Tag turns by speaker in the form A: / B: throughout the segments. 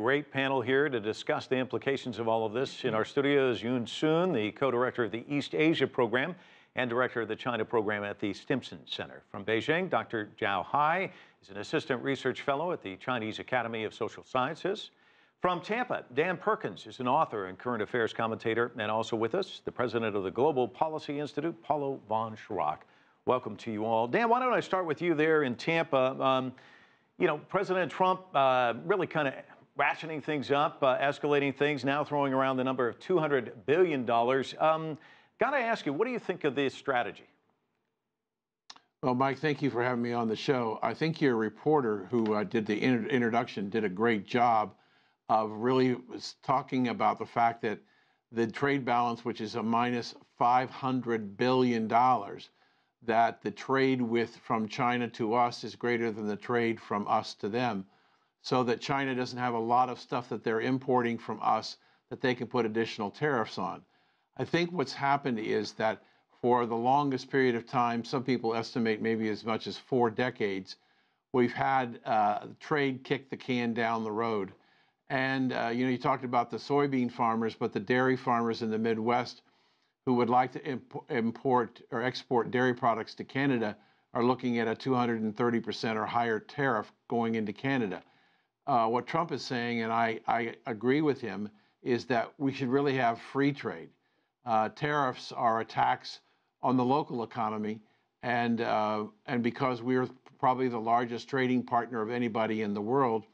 A: Great panel here to discuss the implications of all of this. In our studio is Yoon Soon, the co-director of the East Asia program and director of the China program at the Stimson Center. From Beijing, Dr. Zhao Hai is an assistant research fellow at the Chinese Academy of Social Sciences. From Tampa, Dan Perkins is an author and current affairs commentator, and also with us, the president of the Global Policy Institute, Paolo von Schirach. Welcome to you all. Dan, why don't I start with you there in Tampa? President Trump really kind of ratcheting things up, escalating things, now throwing around the number of $200 billion. Got to ask you, what do you think of this strategy?
B: Well, Mike, thank you for having me on the show. I think your reporter who did the introduction did a great job of really talking about the fact that the trade balance, which is a minus $500 billion, that the trade from China to us is greater than the trade from us to them, so that China doesn't have a lot of stuff that they're importing from us that they can put additional tariffs on. I think what's happened is that for the longest period of time, some people estimate maybe as much as 4 decades, we've had trade kick the can down the road. And you talked about the soybean farmers, but the dairy farmers in the Midwest who would like to import or export dairy products to Canada are looking at a 230% or higher tariff going into Canada. What Trump is saying, and I agree with him, is that we should really have free trade. Tariffs are a tax on the local economy, and because we're probably the largest trading partner of anybody in the world,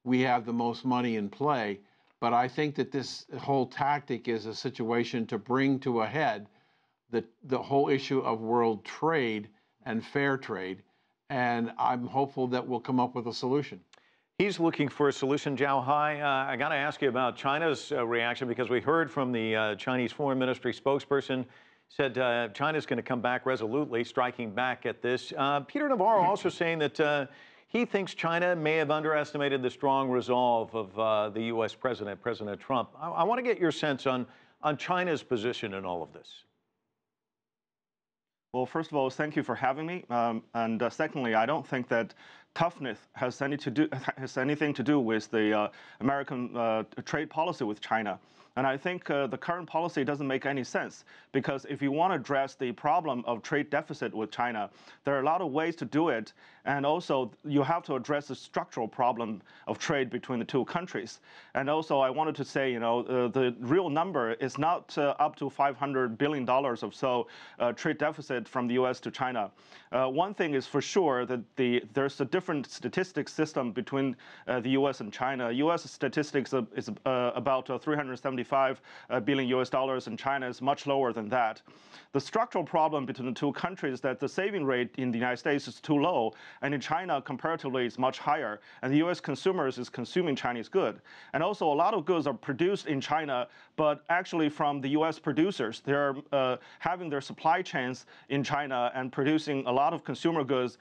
B: we have the most money in play. But I think that this whole tactic is a situation to bring to a head the whole issue of world trade and fair trade, and I'm hopeful that we'll come up with a solution.
A: He's looking for a solution. Zhao Hai, I got to ask you about China's reaction, because we heard from the Chinese Foreign Ministry spokesperson, said China's going to come back resolutely, striking back at this. Peter Navarro also saying that he thinks China may have underestimated the strong resolve of the U.S. president, President Trump. I want to get your sense on China's position in all of this.
C: Well, first of all, thank you for having me. And secondly, I don't think that toughness has anything to do with the American trade policy with China. And I think the current policy doesn't make any sense, because if you want to address the problem of trade deficit with China, there are a lot of ways to do it. And also, you have to address the structural problem of trade between the two countries. And also, I wanted to say, the real number is not up to $500 billion or so trade deficit from the U.S. to China. One thing is for sure that there's a different statistics system between the U.S. and China. U.S. statistics is about 375 billion U.S. dollars, and China is much lower than that. The structural problem between the two countries is that the saving rate in the United States is too low, and in China, comparatively, it's much higher. And the U.S. consumers is consuming Chinese goods. And also, a lot of goods are produced in China, but actually from the U.S. producers. They're having their supply chains in China and producing a lot of consumer goods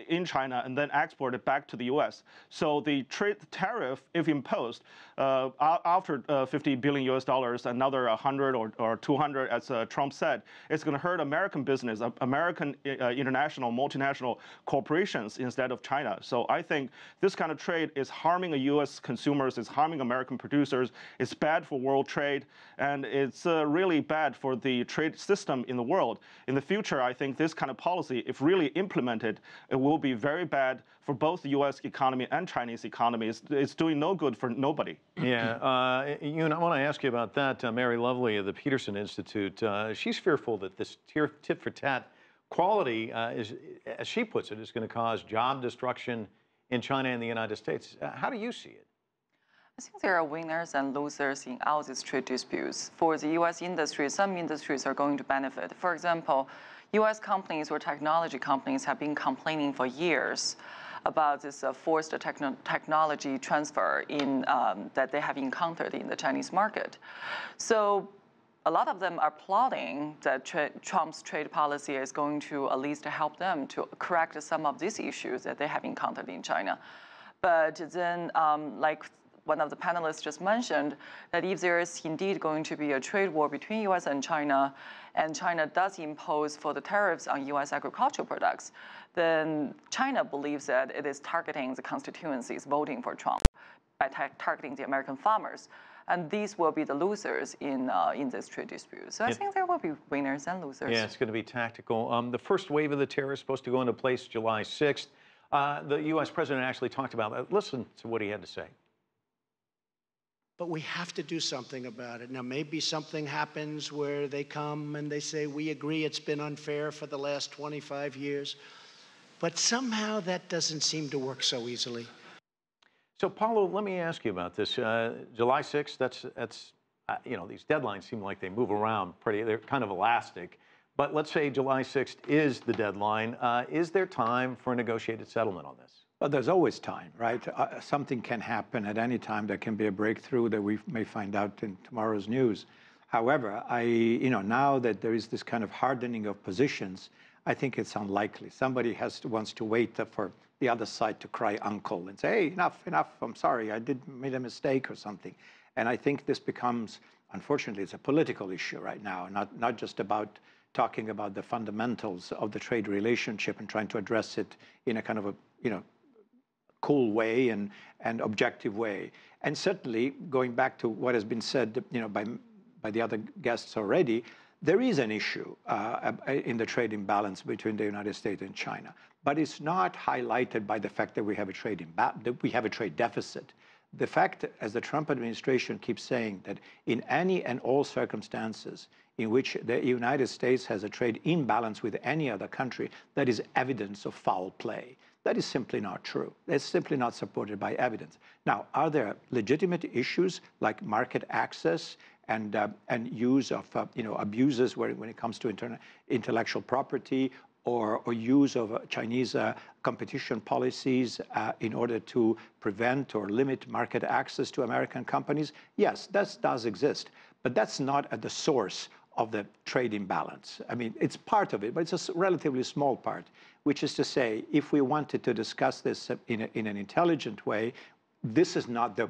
C: in China and then export it back to the U.S. So the trade tariff, if imposed, after 50 billion U.S. dollars, another 100 or 200, as Trump said, it's going to hurt American business, American international, multinational corporations instead of China. So I think this kind of trade is harming U.S. consumers, it's harming American producers, it's bad for world trade, and it's really bad for the trade system in the world. In the future, I think this kind of policy, if really implemented, it will be very bad for both the U.S. economy and Chinese economy. It's doing no good for nobody.
A: Yeah, Yoon, I want to ask you about that. Mary Lovely of the Peterson Institute, she's fearful that this tit-for-tat quality, as she puts it, is going to cause job destruction in China and the United States. How do you see it?
D: I think there are winners and losers in all these trade disputes. For the U.S. industry, some industries are going to benefit. For example, U.S. companies or technology companies have been complaining for years about this forced technology transfer that they have encountered in the Chinese market. So a lot of them are plotting that Trump's trade policy is going to at least help them to correct some of these issues that they have encountered in China. But then, like one of the panelists just mentioned, that if there is indeed going to be a trade war between U.S. and China does impose for the tariffs on U.S. agricultural products, then China believes that it is targeting the constituencies voting for Trump by targeting the American farmers. And these will be the losers in this trade dispute. So I think there will be winners and losers.
A: Yeah, it's going to be tactical. The first wave of the tariffs is supposed to go into place July 6th. The U.S. president actually talked about that. Listen to what he had to say.
E: But we have to do something about it. Now, maybe something happens where they come and they say, we agree it's been unfair for the last 25 years. But somehow that doesn't seem to work so easily.
A: So, Paolo, let me ask you about this. July 6th, that's you know, these deadlines seem like they move around they're kind of elastic. But let's say July 6th is the deadline. Is there time for a negotiated settlement on this?
F: Well, there's always time, right? Something can happen at any time. There can be a breakthrough that we may find out in tomorrow's news. However, you know, now that there is this kind of hardening of positions, I think it's unlikely. Somebody wants to wait for the other side to cry uncle and say, hey, enough, I'm sorry, I made a mistake or something. And I think this becomes, unfortunately, it's a political issue right now, not just about talking about the fundamentals of the trade relationship and trying to address it in a kind of a, you know, cool way and objective way. And certainly, going back to what has been said, you know, by the other guests already, there is an issue in the trade imbalance between the United States and China, but it's not highlighted by the fact that we have a trade deficit. The fact, as the Trump administration keeps saying, that in any and all circumstances in which the United States has a trade imbalance with any other country, that is evidence of foul play. That is simply not true. It's simply not supported by evidence. Now, are there legitimate issues like market access and use of you know, abuses when it comes to intellectual property or use of Chinese competition policies in order to prevent or limit market access to American companies? Yes, that does exist, but that's not at the source of the trade imbalance. I mean, it's part of it, but it's a relatively small part, which is to say, if we wanted to discuss this in an intelligent way, this is not the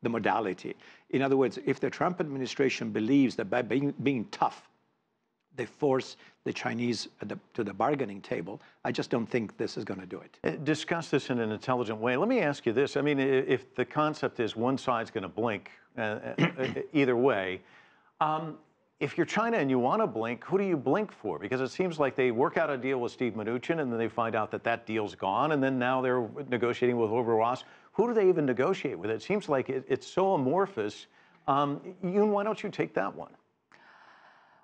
F: modality. In other words, if the Trump administration believes that by being tough, they force the Chinese to the bargaining table, I just don't think this is going to do it.
A: Discuss this in an intelligent way. Let me ask you this. I mean, if the concept is one side's going to blink either way, if you're China and you want to blink, who do you blink for? Because it seems like they work out a deal with Steve Mnuchin, and then they find out that that deal's gone, and then now they're negotiating with Wilbur Ross. Who do they even negotiate with? It seems like it's so amorphous. Yoon, why don't you take that one?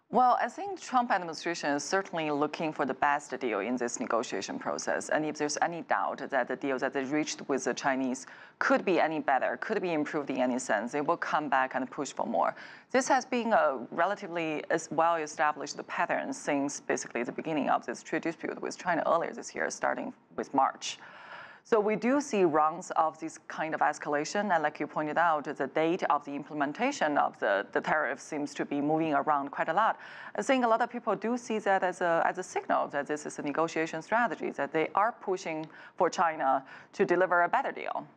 D: Well, I think the Trump administration is certainly looking for the best deal in this negotiation process. And if there's any doubt that the deal that they reached with the Chinese could be any better, could be improved in any sense, they will come back and push for more. This has been a relatively well-established pattern since basically the beginning of this trade dispute with China earlier this year, starting with March. So we do see rounds of this kind of escalation, and like you pointed out, the date of the implementation of the tariff seems to be moving around quite a lot. I think a lot of people do see that as a signal that this is a negotiation strategy, that they are pushing for China to deliver a better deal.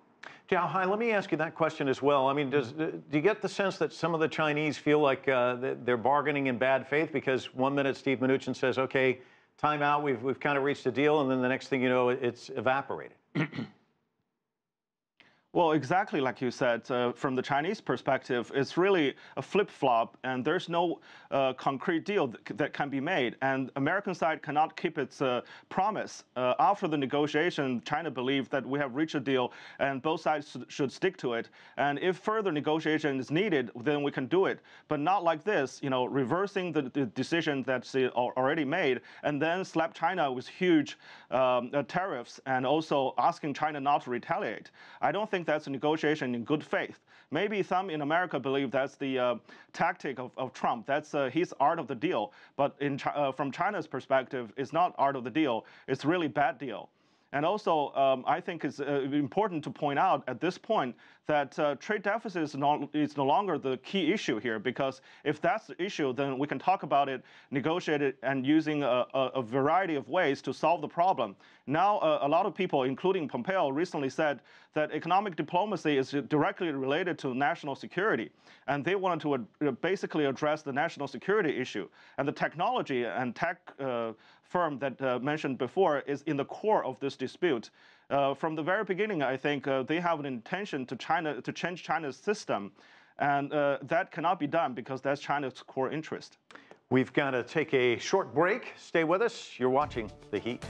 A: Zhao Hai, let me ask you that question as well. I mean, do you get the sense that some of the Chinese feel like they're bargaining in bad faith because one minute Steve Mnuchin says, okay, time out, we've kind of reached a deal, and then the next thing you know, it's evaporated?
C: Well, exactly like you said, from the Chinese perspective, it's really a flip-flop, and there's no concrete deal that can be made. And American side cannot keep its promise. After the negotiation, China believed that we have reached a deal, and both sides should stick to it. And if further negotiation is needed, then we can do it. But not like this, you know, reversing the decision that's already made, and then slap China with huge tariffs, and also asking China not to retaliate. I don't think that's a negotiation in good faith. Maybe some in America believe that's the tactic of Trump. That's his art of the deal. But from China's perspective, it's not art of the deal. It's really bad deal. And also, I think it's important to point out at this point that trade deficit is no longer the key issue here, because if that's the issue, then we can talk about it, negotiate it, and using a variety of ways to solve the problem. Now, a lot of people, including Pompeo, recently said that economic diplomacy is directly related to national security, and they wanted to basically address the national security issue. And the technology and tech firm that mentioned before is in the core of this dispute. From the very beginning, I think they have an intention to change China's system, and that cannot be done because that's China's core interest.
A: We've got to take a short break. Stay with us. You're watching The Heat.